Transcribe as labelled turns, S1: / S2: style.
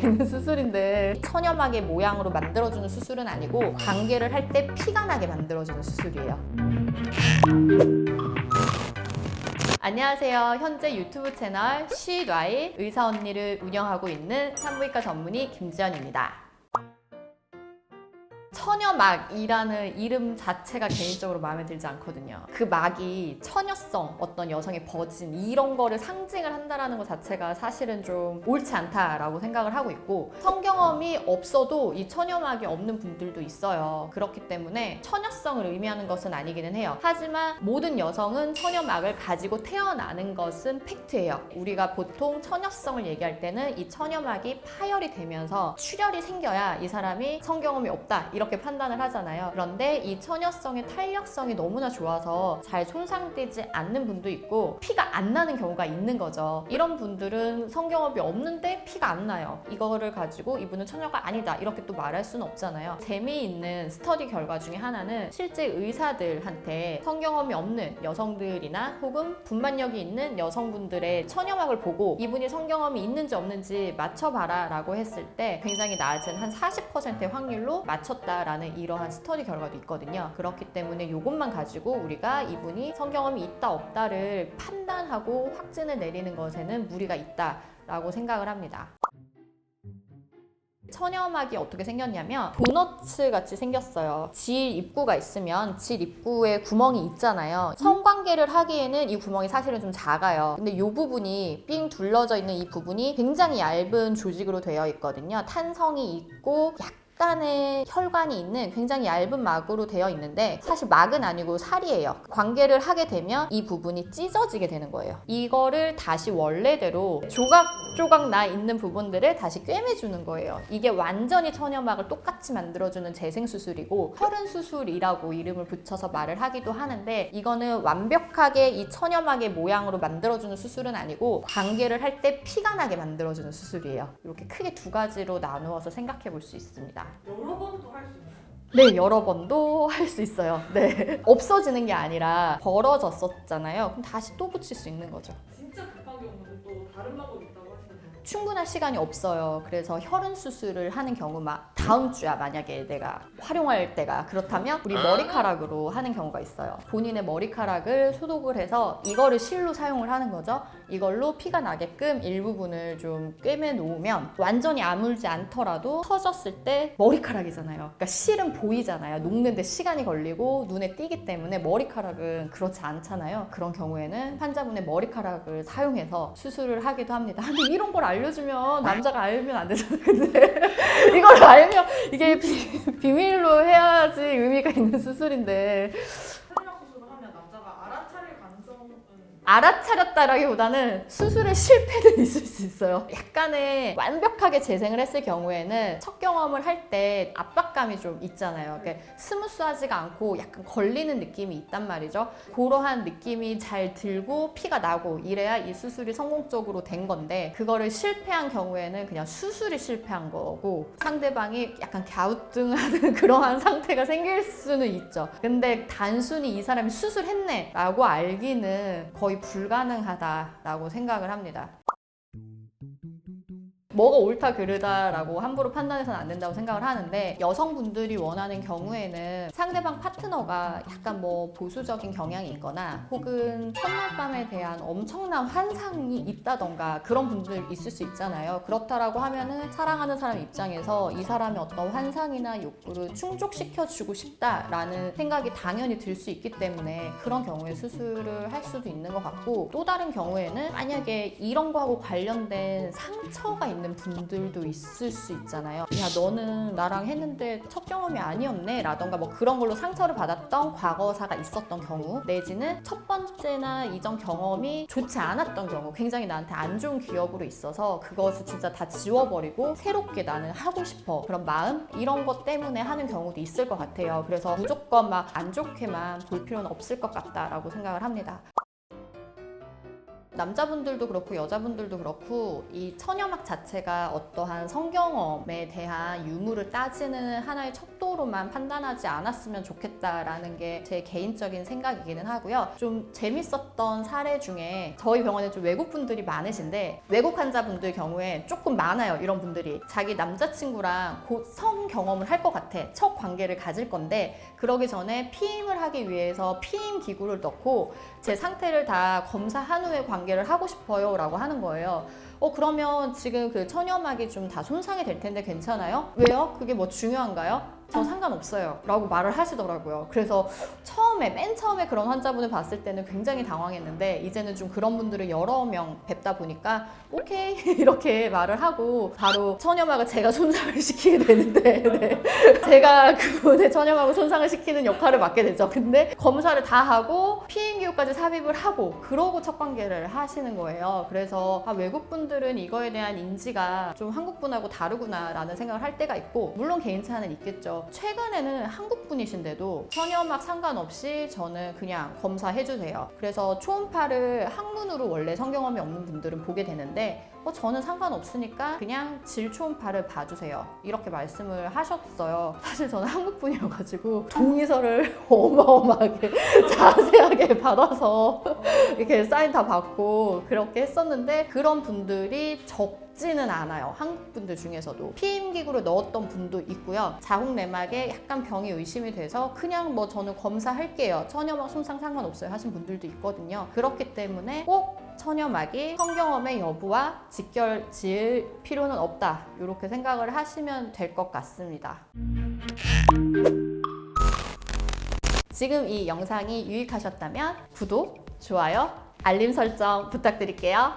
S1: 있는 수술인데 천여막의 모양으로 만들어주는 수술은 아니고 관계를 할 때 피가 나게 만들어주는 수술이에요. 안녕하세요. 현재 유튜브 채널 쉬놔의 의사 언니를 운영하고 있는 산부인과 전문의 김지연입니다. 처녀막이라는 이름 자체가 개인적으로 마음에 들지 않거든요. 그 막이 처녀성, 어떤 여성의 버진 이런 거를 상징을 한다는 것 자체가 사실은 좀 옳지 않다라고 생각을 하고 있고, 성경험이 없어도 이 처녀막이 없는 분들도 있어요. 그렇기 때문에 처녀성을 의미하는 것은 아니기는 해요. 하지만 모든 여성은 처녀막을 가지고 태어나는 것은 팩트예요. 우리가 보통 처녀성을 얘기할 때는 이 처녀막이 파열이 되면서 출혈이 생겨야 이 사람이 성경험이 없다 이렇게 판단을 하잖아요. 그런데 이 처녀성의 탄력성이 너무나 좋아서 잘 손상되지 않는 분도 있고 피가 안 나는 경우가 있는 거죠. 이런 분들은 성경험이 없는데 피가 안 나요. 이거를 가지고 이분은 처녀가 아니다 이렇게 또 말할 수는 없잖아요. 재미있는 스터디 결과 중에 하나는 실제 의사들한테 성경험이 없는 여성들이나 혹은 분만력이 있는 여성분들의 처녀막을 보고 이분이 성경험이 있는지 없는지 맞춰봐라 라고 했을 때 굉장히 낮은 한 40%의 확률로 맞췄다라는 이러한 스터디 결과도 있거든요. 그렇기 때문에 이것만 가지고 우리가 이분이 성경험이 있다 없다를 판단하고 확진을 내리는 것에는 무리가 있다라고 생각을 합니다. 처녀막이 어떻게 생겼냐면 도너츠 같이 생겼어요. 질 입구가 있으면 질 입구에 구멍이 있잖아요. 성관계를 하기에는 이 구멍이 사실은 좀 작아요. 근데 이 부분이 삥 둘러져 있는 이 부분이 굉장히 얇은 조직으로 되어 있거든요. 탄성이 있고 약간의 혈관이 있는 굉장히 얇은 막으로 되어 있는데 사실 막은 아니고 살이에요. 관계를 하게 되면 이 부분이 찢어지게 되는 거예요. 이거를 다시 원래대로 조각조각 나 있는 부분들을 다시 꿰매주는 거예요. 이게 완전히 처녀막을 똑같이 만들어주는 재생수술이고 혈흔수술이라고 이름을 붙여서 말을 하기도 하는데, 이거는 완벽하게 이 처녀막의 모양으로 만들어주는 수술은 아니고 관계를 할 때 피가 나게 만들어주는 수술이에요. 이렇게 크게 두 가지로 나누어서 생각해 볼 수 있습니다.
S2: 여러 번도 할 수 있나요?
S1: 네, 여러 번도 할 수 있어요. 네, 없어지는 게 아니라 벌어졌었잖아요. 그럼 다시 또 붙일 수 있는 거죠.
S2: 진짜 급한 경우는 또 다른 방법이 있다고 하시는데
S1: 충분한 시간이 없어요. 그래서 혈흔 수술을 하는 경우 막 다음 주야 만약에 내가 활용할 때가 그렇다면 우리 머리카락으로 하는 경우가 있어요. 본인의 머리카락을 소독을 해서 이거를 실로 사용을 하는 거죠. 이걸로 피가 나게끔 일부분을 좀 꿰매 놓으면 완전히 아물지 않더라도 터졌을 때 머리카락이잖아요. 그러니까 실은 보이잖아요. 녹는데 시간이 걸리고 눈에 띄기 때문에 머리카락은 그렇지 않잖아요. 그런 경우에는 환자분의 머리카락을 사용해서 수술을 하기도 합니다. 근데 이런 걸 알려주면 남자가 알면 안 되잖아요. 근데 이걸 알면 이게 비밀로 해야지 의미가 있는 수술인데,
S2: 처녀막 수술을 하면 남자가 알아차릴 가능성은
S1: 알아차렸다라기보다는 수술의 실패는 있을 수 있어요. 약간의 완벽하게 재생을 했을 경우에는 첫 경험을 할 때 압박감이 좀 있잖아요. 그러니까 스무스하지가 않고 약간 걸리는 느낌이 있단 말이죠. 그러한 느낌이 잘 들고 피가 나고 이래야 이 수술이 성공적으로 된 건데, 그거를 실패한 경우에는 그냥 수술이 실패한 거고 상대방이 약간 갸우뚱하는 그러한 상태가 생길 수는 있죠. 근데 단순히 이 사람이 수술했네 라고 알기는 거의 불가능하다라고 생각을 합니다. 뭐가 옳다 그르다라고 함부로 판단해서는 안 된다고 생각을 하는데, 여성분들이 원하는 경우에는 상대방 파트너가 약간 뭐 보수적인 경향이 있거나 혹은 첫날 밤에 대한 엄청난 환상이 있다던가 그런 분들 있을 수 있잖아요. 그렇다라고 하면은 사랑하는 사람 입장에서 이 사람의 어떤 환상이나 욕구를 충족시켜주고 싶다라는 생각이 당연히 들 수 있기 때문에 그런 경우에 수술을 할 수도 있는 것 같고, 또 다른 경우에는 만약에 이런 거하고 관련된 상처가 있는 분들도 있을 수 있잖아요. 야, 너는 나랑 했는데 첫 경험이 아니었네 라던가 뭐 그런 걸로 상처를 받았던 과거사가 있었던 경우, 내지는 첫 번째나 이전 경험이 좋지 않았던 경우, 굉장히 나한테 안 좋은 기억으로 있어서 그것을 진짜 다 지워버리고 새롭게 나는 하고 싶어 그런 마음, 이런 것 때문에 하는 경우도 있을 것 같아요. 그래서 무조건 막 안 좋게만 볼 필요는 없을 것 같다라고 생각을 합니다. 남자분들도 그렇고 여자분들도 그렇고 이 처녀막 자체가 어떠한 성경험에 대한 유무를 따지는 하나의 척도로만 판단하지 않았으면 좋겠다라는 게 제 개인적인 생각이기는 하고요. 좀 재밌었던 사례 중에 저희 병원에 좀 외국 분들이 많으신데 외국 환자분들 경우에 조금 많아요. 이런 분들이 자기 남자친구랑 곧 성 경험을 할 것 같아. 첫 관계를 가질 건데 그러기 전에 피임을 하기 위해서 피임 기구를 넣고 제 상태를 다 검사한 후에 관계를 하고 싶어요 라고 하는 거예요. 그러면 지금 그 처녀막이 좀 다 손상이 될 텐데 괜찮아요? 왜요? 그게 뭐 중요한가요? 저 상관없어요 라고 말을 하시더라고요. 그래서 맨 처음에 그런 환자분을 봤을 때는 굉장히 당황했는데 이제는 좀 그런 분들을 여러 명 뵙다 보니까 오케이 이렇게 말을 하고 바로 처녀막을 제가 손상을 시키게 되는데 네. 제가 그분의 처녀막을 손상을 시키는 역할을 맡게 되죠. 근데 검사를 다 하고 피임기구까지 삽입을 하고 그러고 첫 관계를 하시는 거예요. 그래서 외국 분들은 이거에 대한 인지가 좀 한국 분하고 다르구나 라는 생각을 할 때가 있고 물론 개인차는 있겠죠. 최근에는 한국 분이신데도 처녀막 상관없이 저는 그냥 검사해주세요. 그래서 초음파를 항문으로 원래 성경험이 없는 분들은 보게 되는데 저는 상관없으니까 그냥 질 초음파를 봐주세요. 이렇게 말씀을 하셨어요. 사실 저는 한국 분이어가지고 동의서를 어마어마하게 자세하게 받아서 이렇게 사인 다 받고 그렇게 했었는데 그런 분들이 적지는 않아요. 한국 분들 중에서도 피임기구를 넣었던 분도 있고요. 자궁 내막에 약간 병이 의심이 돼서 그냥 뭐 저는 검사할게요. 처녀막 손상 상관없어요 하신 분들도 있거든요. 그렇기 때문에 꼭 처녀막이 성경험의 여부와 직결 지을 필요는 없다. 이렇게 생각을 하시면 될 것 같습니다. 지금 이 영상이 유익하셨다면 구독, 좋아요, 알림 설정 부탁드릴게요.